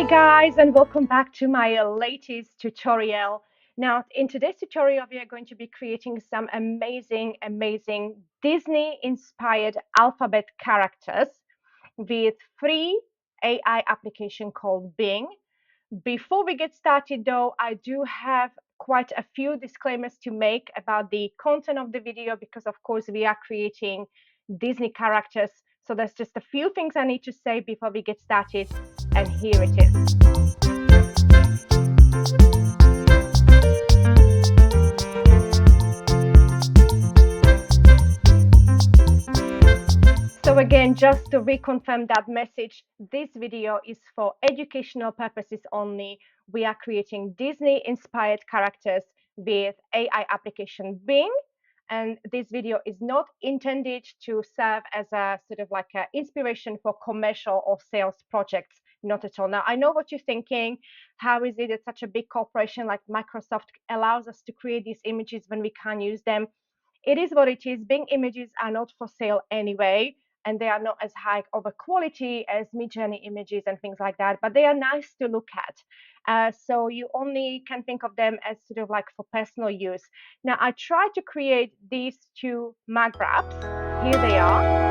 Guys, and welcome back to my latest tutorial. Now, in today's tutorial, we are going to be creating some amazing Disney inspired alphabet characters with free AI application called Bing. Before we get started though, I do have quite a few disclaimers to make about the content of the video because of course we are creating Disney characters. So there's just a few things I need to say before we get started, and here it is. So again, just to reconfirm that message, this video is for educational purposes only. We are creating Disney inspired characters with AI application Bing. And this video is not intended to serve as a sort of like an inspiration for commercial or sales projects. Not at all. Now, I know what you're thinking. How is it that such a big corporation like Microsoft allows us to create these images when we can't use them? It is what it is. Bing images are not for sale anyway, and they are not as high of a quality as Midjourney images and things like that, but they are nice to look at. So you only can think of them as sort of like for personal use. Now, I tried to create these two Monograps. Here they are.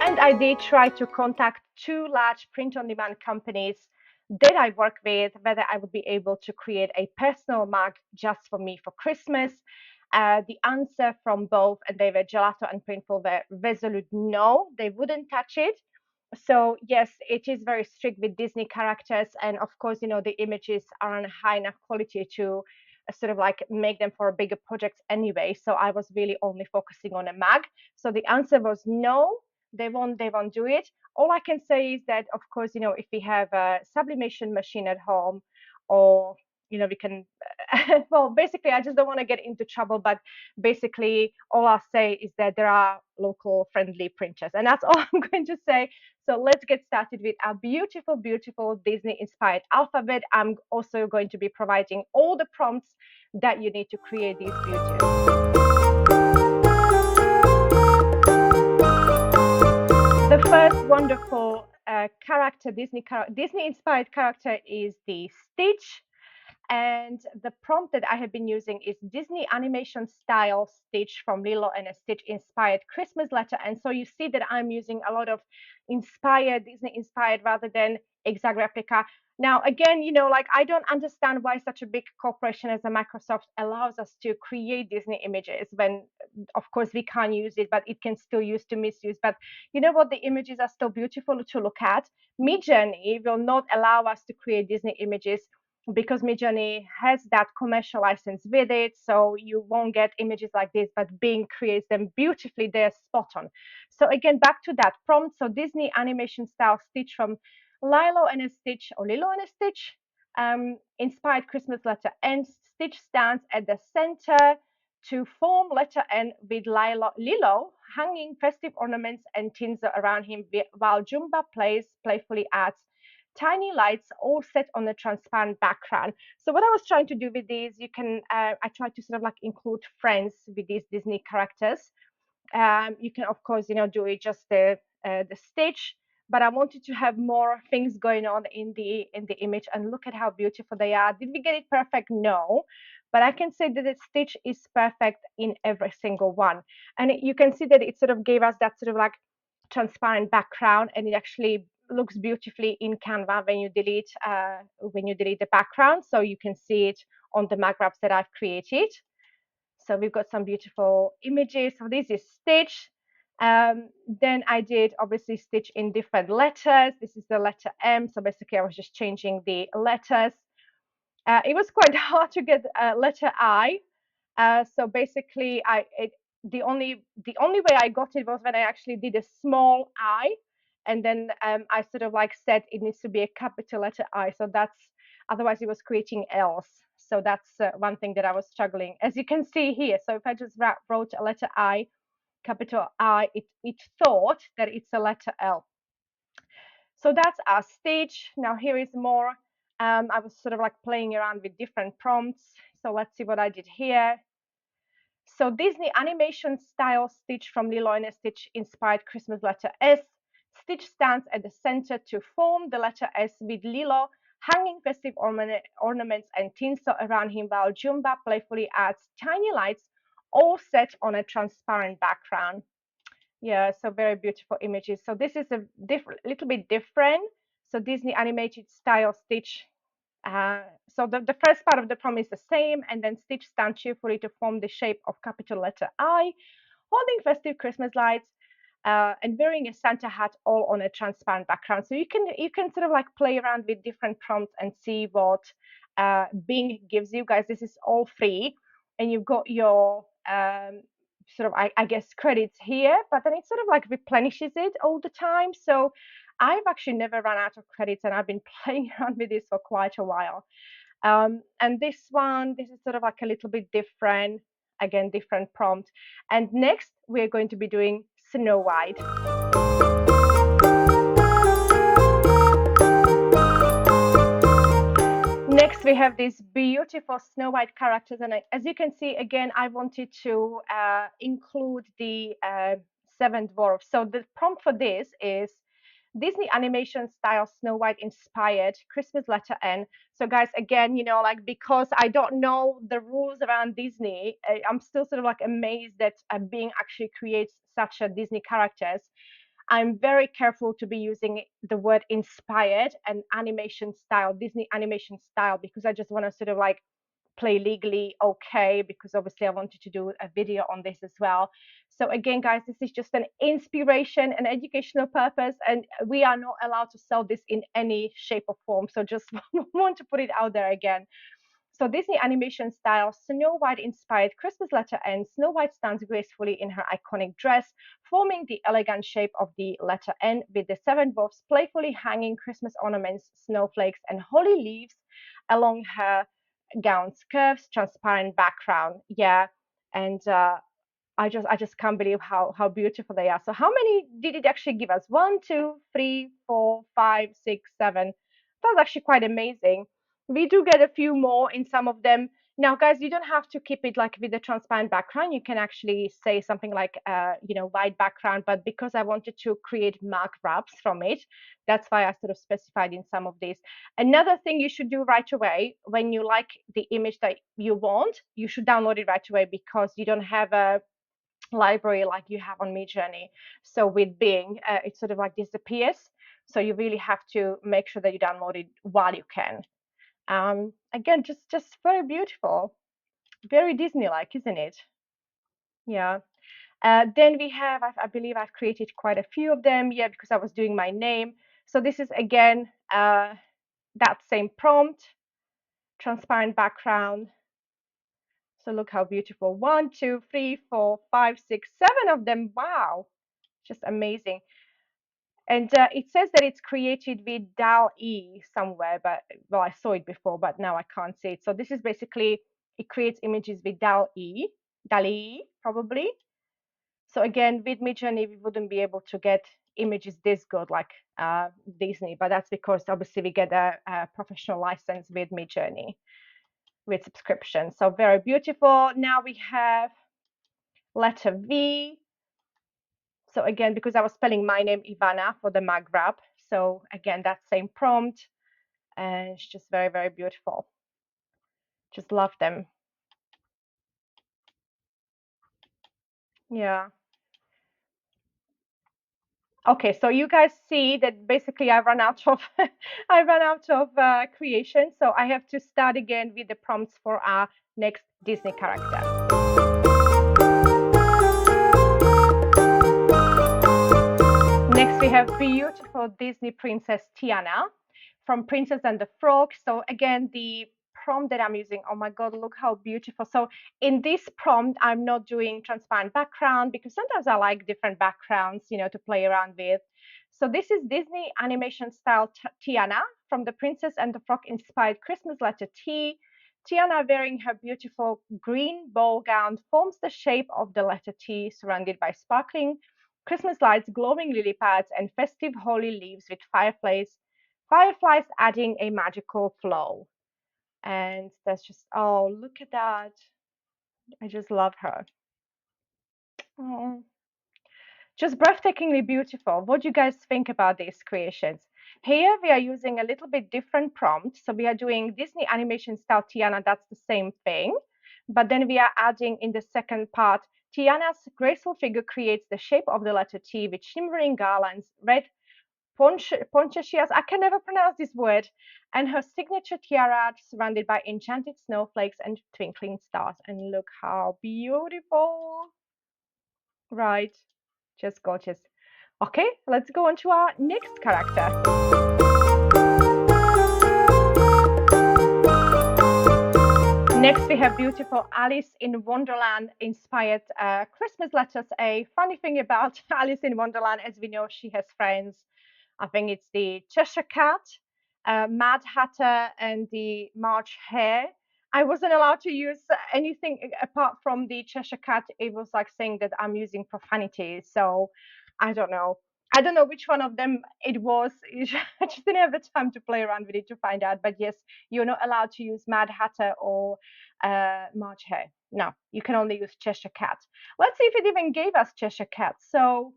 And I did try to contact two large print-on-demand companies that I work with, whether I would be able to create a personal mug just for me for Christmas. The answer from both, and they were Gelato and Printful, were resolute no, they wouldn't touch it. So yes, it is very strict with Disney characters, and of course, you know, the images aren't high enough quality to sort of like make them for a bigger project anyway. So I was really only focusing on a mug. So the answer was no, they won't do it. All I can say is that of course, you know, if we have a sublimation machine at home, or you know, we can well, basically I just don't want to get into trouble, but basically all I'll say is that there are local friendly printers, and that's all I'm going to say. So let's get started with our beautiful Disney inspired alphabet. I'm also going to be providing all the prompts that you need to create these beauties. The first wonderful character, Disney inspired character, is the Stitch. And the prompt that I have been using is Disney animation style Stitch from Lilo and Stitch inspired Christmas letter. And so you see that I'm using a lot of Disney inspired rather than exact replica. Now, again, you know, like I don't understand why such a big corporation as a Microsoft allows us to create Disney images when, of course, we can't use it, but it can still use to misuse. But you know what? The images are still beautiful to look at. Midjourney will not allow us to create Disney images because Midjourney has that commercial license with it, so you won't get images like this, but Bing creates them beautifully. They're spot on. So again, back to that prompt. So Disney animation style Stitch from Lilo and a Stitch, or Lilo and a Stitch, inspired Christmas letter N. Stitch stands at the center to form letter N with Lilo hanging festive ornaments and tinsel around him, while Jumba playfully adds tiny lights all set on a transparent background. So what I was trying to do with these, you can, I tried to sort of like include friends with these Disney characters. You can of course, you know, do it just the Stitch, but I wanted to have more things going on in the image, and look at how beautiful they are. Did we get it perfect? No, but I can say that the Stitch is perfect in every single one. And you can see that it sort of gave us that sort of like transparent background, and it actually looks beautifully in Canva when you delete the background, so you can see it on the Monograps that I've created. So we've got some beautiful images. So this is Stitch. Then I did obviously Stitch in different letters. This is the letter M. So basically I was just changing the letters. It was quite hard to get letter I. So basically the only way I got it was when I actually did a small I, and then I sort of like said it needs to be a capital letter I. So that's, otherwise it was creating else. So that's one thing that I was struggling, as you can see here. So if I just wrote a letter I, capital I, it thought that it's a letter L. So that's our stage. Now here is more. I was sort of like playing around with different prompts. So let's see what I did here. So Disney animation style Stitch from Lilo and Stitch inspired Christmas letter S. Stitch stands at the center to form the letter S with Lilo hanging festive ornaments and tinsel around him, while Jumba playfully adds tiny lights all set on a transparent background. Yeah, so very beautiful images. So this is a little bit different. So Disney animated style Stitch. So the first part of the prompt is the same, and then Stitch stands cheerfully to form the shape of capital letter I, holding festive Christmas lights, and wearing a Santa hat, all on a transparent background. So you can sort of like play around with different prompts and see what Bing gives you guys. This is all free, and you've got your sort of I guess credits here, but then it sort of like replenishes it all the time. So I've actually never run out of credits, and I've been playing around with this for quite a while. And this one, this is sort of like a little bit different, again, different prompt. And next, we're going to be doing Snow White. Next, we have these beautiful Snow White characters. And as you can see, again, I wanted to include the seven dwarfs. So the prompt for this is Disney animation style Snow White inspired Christmas letter N. So guys, again, like because I don't know the rules around Disney, I'm still sort of like amazed that Bing actually creates such a Disney characters. I'm very careful to be using the word inspired and animation style, Disney animation style, because I just want to sort of like play legally okay, because obviously I wanted to do a video on this as well. So again, guys, this is just an inspiration and educational purpose, and we are not allowed to sell this in any shape or form. So just want to put it out there again. So Disney animation style Snow White inspired Christmas letter N. Snow White stands gracefully in her iconic dress, forming the elegant shape of the letter N, with the seven dwarfs playfully hanging Christmas ornaments, snowflakes, and holly leaves along her gown's curves, transparent background. Yeah, and I just can't believe how beautiful they are. So how many did it actually give us? 1, 2, 3, 4, 5, 6, 7. That's actually quite amazing. We do get a few more in some of them. Now, guys, you don't have to keep it like with the transparent background. You can actually say something like, white background. But because I wanted to create mark wraps from it, that's why I sort of specified in some of these. Another thing you should do right away when you like the image that you want, you should download it right away, because you don't have a library like you have on Midjourney. So with Bing, it sort of like disappears. So you really have to make sure that you download it while you can. Again, just very beautiful, very Disney-like, isn't it? Yeah. Then we have, I believe I've created quite a few of them. Yeah, because I was doing my name. So this is again that same prompt, transparent background. So look how beautiful. 1, 2, 3, 4, 5, 6, 7 of them. Wow, just amazing. And it says that it's created with DAL-E somewhere, but well, I saw it before, but now I can't see it. So this is basically, it creates images with DAL-E, DAL-E probably. So again, with Midjourney, we wouldn't be able to get images this good like Disney, but that's because obviously we get a professional license with Midjourney with subscription. So very beautiful. Now we have letter V. So again, because I was spelling my name Ivana for the mag wrap. So again, that same prompt, and it's just very, very beautiful. Just love them. Yeah. Okay, so you guys see that basically I run out of I run out of creation, so I have to start again with the prompts for our next Disney character. Next, we have beautiful Disney princess Tiana from Princess and the Frog. So again, the prompt that I'm using, oh my God, look how beautiful. So in this prompt, I'm not doing transparent background, because sometimes I like different backgrounds, to play around with. So this is Disney animation style Tiana from the Princess and the Frog inspired Christmas letter T. Tiana, wearing her beautiful green ball gown, forms the shape of the letter T, surrounded by sparkling Christmas lights, glowing lily pads, and festive holly leaves with fireflies adding a magical flow. And that's just, oh, look at that. I just love her. Oh, just breathtakingly beautiful. What do you guys think about these creations? Here we are using a little bit different prompt. So we are doing Disney animation style Tiana, that's the same thing. But then we are adding in the second part, Tiana's graceful figure creates the shape of the letter T with shimmering garlands, red ponchacias, I can never pronounce this word, and her signature tiara surrounded by enchanted snowflakes and twinkling stars. And look how beautiful. Right, just gorgeous. Okay, let's go on to our next character. Next, we have beautiful Alice in Wonderland inspired Christmas letters. A funny thing about Alice in Wonderland, as we know, she has friends. I think it's the Cheshire Cat, Mad Hatter, and the March Hare. I wasn't allowed to use anything apart from the Cheshire Cat. It was like saying that I'm using profanity. So I don't know. I don't know which one of them it was. I just didn't have the time to play around with it to find out. But yes, you're not allowed to use Mad Hatter or March Hare. No, you can only use Cheshire Cat. Let's see if it even gave us Cheshire Cat. So,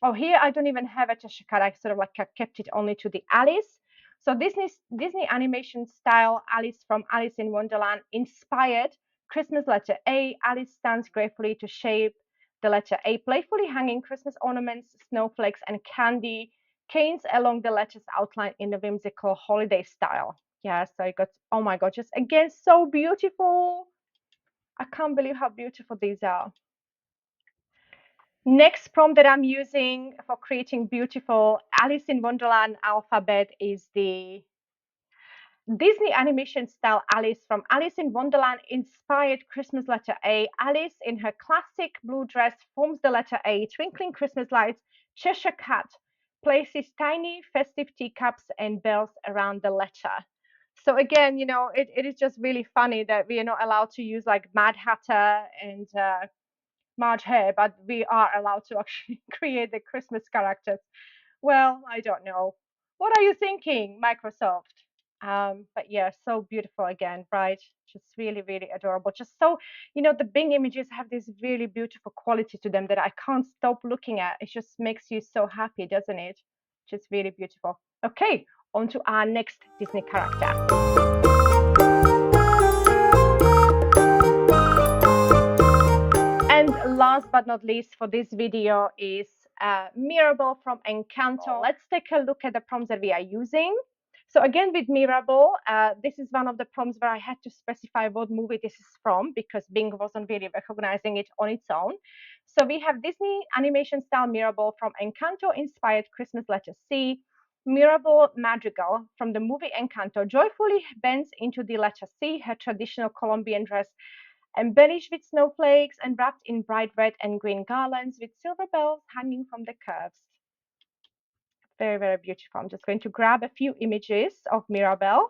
oh, here I don't even have a Cheshire Cat. I sort of like kept it only to the Alice. So Disney animation style Alice from Alice in Wonderland inspired Christmas letter A. Alice stands gratefully to shape the letter A, playfully hanging Christmas ornaments, snowflakes, and candy canes along the letters outlined in the whimsical holiday style. Yeah, so you got, oh my God, just again, so beautiful. I can't believe how beautiful these are. Next prompt that I'm using for creating beautiful Alice in Wonderland alphabet is the Disney animation style Alice from Alice in Wonderland inspired Christmas letter A. Alice in her classic blue dress forms the letter A, twinkling Christmas lights. Cheshire Cat places tiny festive teacups and bells around the letter. So again, you know, it is just really funny that we are not allowed to use like Mad Hatter and Marge Hare, but we are allowed to actually create the Christmas characters. Well, I don't know. What are you thinking, Microsoft? But yeah, so beautiful again, right? Just really, really adorable. Just so, you know, the Bing images have this really beautiful quality to them that I can't stop looking at. It just makes you so happy, doesn't it? Just really beautiful. Okay, on to our next Disney character. And last but not least for this video is Mirabel from Encanto. Let's take a look at the prompts that we are using. So again, with Mirabel, this is one of the prompts where I had to specify what movie this is from because Bing wasn't really recognizing it on its own. So we have Disney animation style Mirabel from Encanto inspired Christmas letter C. Mirabel Madrigal from the movie Encanto joyfully bends into the letter C, her traditional Colombian dress embellished with snowflakes and wrapped in bright red and green garlands with silver bells hanging from the curves. Very, very beautiful. I'm just going to grab a few images of Mirabel.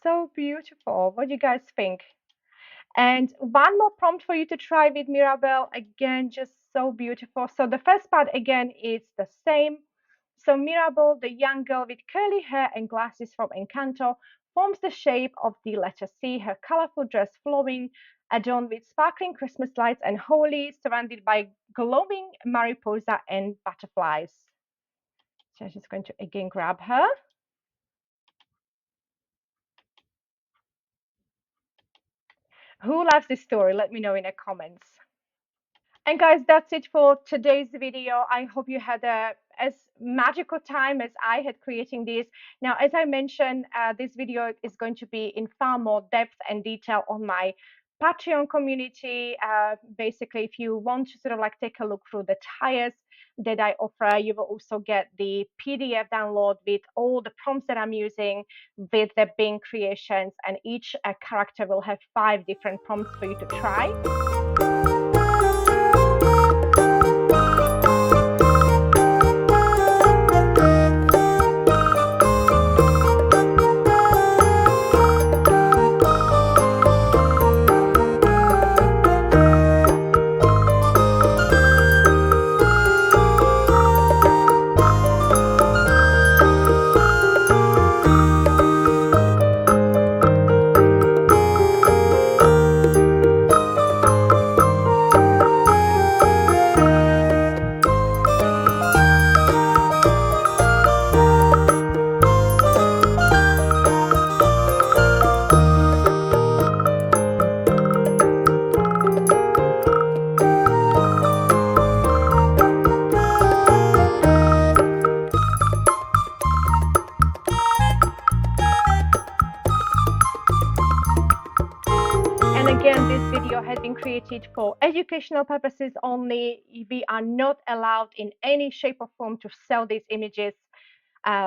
So beautiful. What do you guys think? And one more prompt for you to try with Mirabel. Again, just so beautiful. So the first part, again, is the same. So Mirabel, the young girl with curly hair and glasses from Encanto, forms the shape of the letter C, her colorful dress flowing, adorned with sparkling Christmas lights and holly, surrounded by glowing mariposa and butterflies. So I'm just going to again grab her. Who loves this story? Let me know in the comments. And guys, that's it for today's video. I hope you had as magical time as I had creating this. Now, as I mentioned, this video is going to be in far more depth and detail on my Patreon community. Basically, if you want to sort of like take a look through the tires that I offer, you will also get the PDF download with all the prompts that I'm using with the Bing creations, and each character will have 5 different prompts for you to try. again, this video has been created for educational purposes only. We are not allowed in any shape or form to sell these images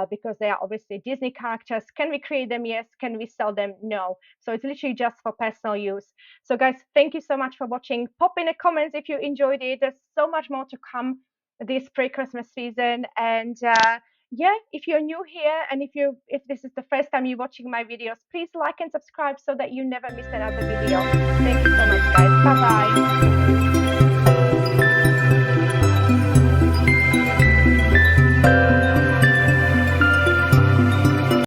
because they are obviously Disney characters. Can we create them? Yes. Can we sell them? No. So it's literally just for personal use. So guys, thank you so much for watching. Pop in the comments if you enjoyed it. There's so much more to come this pre-Christmas season. And yeah, if you're new here and if this is the first time you're watching my videos, please like and subscribe so that you never miss another video. Thank you so much, guys. Bye bye.